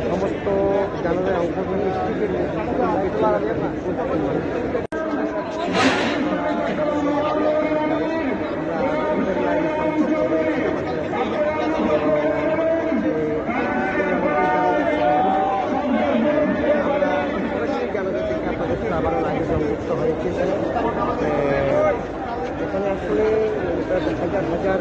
সমস্ত জানাজায় অংশগ্রহণ আবারও লাইভে সংযুক্ত হয়েছে। এখানে আসলে হাজার হাজার